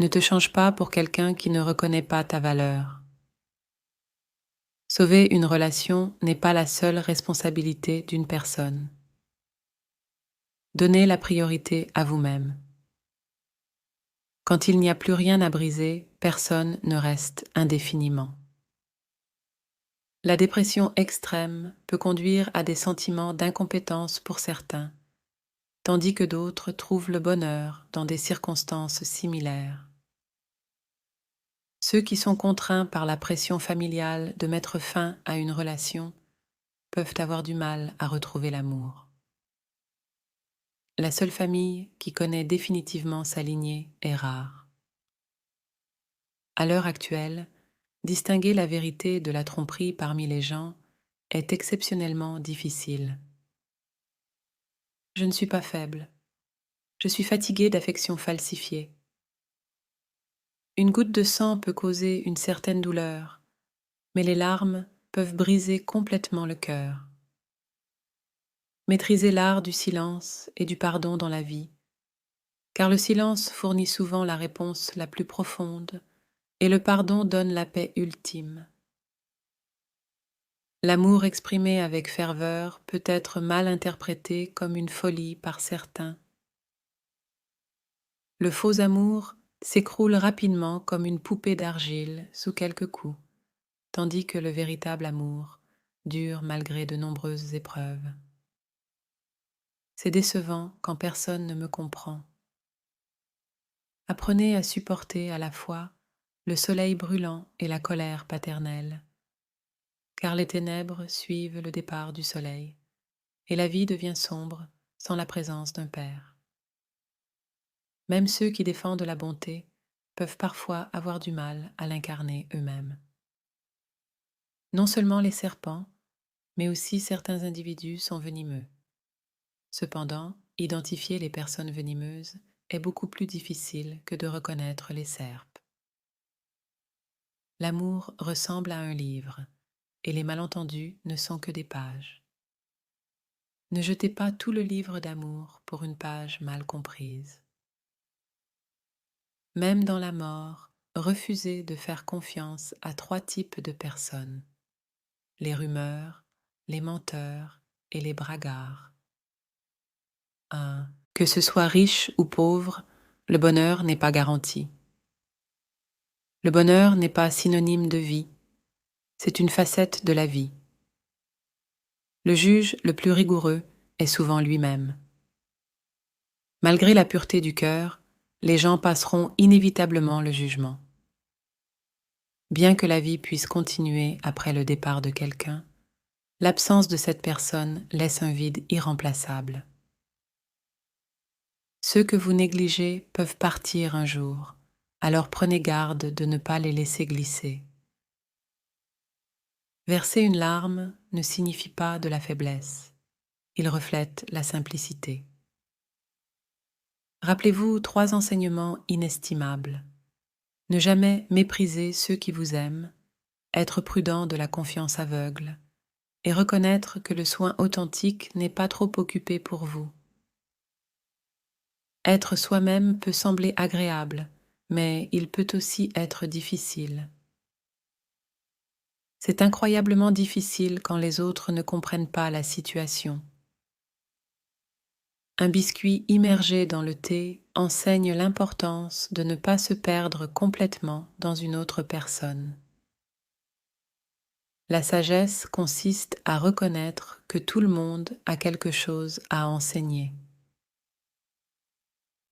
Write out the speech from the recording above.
Ne te change pas pour quelqu'un qui ne reconnaît pas ta valeur. Sauver une relation n'est pas la seule responsabilité d'une personne. Donnez la priorité à vous-même. Quand il n'y a plus rien à briser, personne ne reste indéfiniment. La dépression extrême peut conduire à des sentiments d'incompétence pour certains, tandis que d'autres trouvent le bonheur dans des circonstances similaires. Ceux qui sont contraints par la pression familiale de mettre fin à une relation peuvent avoir du mal à retrouver l'amour. La seule famille qui connaît définitivement sa lignée est rare. À l'heure actuelle, distinguer la vérité de la tromperie parmi les gens est exceptionnellement difficile. Je ne suis pas faible. Je suis fatiguée d'affections falsifiées. Une goutte de sang peut causer une certaine douleur, mais les larmes peuvent briser complètement le cœur. Maîtrisez l'art du silence et du pardon dans la vie, car le silence fournit souvent la réponse la plus profonde et le pardon donne la paix ultime. L'amour exprimé avec ferveur peut être mal interprété comme une folie par certains. Le faux amour s'écroule rapidement comme une poupée d'argile sous quelques coups, tandis que le véritable amour dure malgré de nombreuses épreuves. C'est décevant quand personne ne me comprend. Apprenez à supporter à la fois le soleil brûlant et la colère paternelle, car les ténèbres suivent le départ du soleil, et la vie devient sombre sans la présence d'un père. Même ceux qui défendent la bonté peuvent parfois avoir du mal à l'incarner eux-mêmes. Non seulement les serpents, mais aussi certains individus sont venimeux. Cependant, identifier les personnes venimeuses est beaucoup plus difficile que de reconnaître les serpes. L'amour ressemble à un livre, et les malentendus ne sont que des pages. Ne jetez pas tout le livre d'amour pour une page mal comprise. Même dans la mort, refusez de faire confiance à 3 types de personnes: les rumeurs, les menteurs et les bragards. 1. Que ce soit riche ou pauvre, le bonheur n'est pas garanti. Le bonheur n'est pas synonyme de vie, c'est une facette de la vie. Le juge le plus rigoureux est souvent lui-même. Malgré la pureté du cœur, les gens passeront inévitablement le jugement. Bien que la vie puisse continuer après le départ de quelqu'un, l'absence de cette personne laisse un vide irremplaçable. Ceux que vous négligez peuvent partir un jour, alors prenez garde de ne pas les laisser glisser. Verser une larme ne signifie pas de la faiblesse, il reflète la simplicité. Rappelez-vous 3 enseignements inestimables. Ne jamais mépriser ceux qui vous aiment, être prudent de la confiance aveugle, et reconnaître que le soin authentique n'est pas trop occupé pour vous. Être soi-même peut sembler agréable, mais il peut aussi être difficile. C'est incroyablement difficile quand les autres ne comprennent pas la situation. Un biscuit immergé dans le thé enseigne l'importance de ne pas se perdre complètement dans une autre personne. La sagesse consiste à reconnaître que tout le monde a quelque chose à enseigner.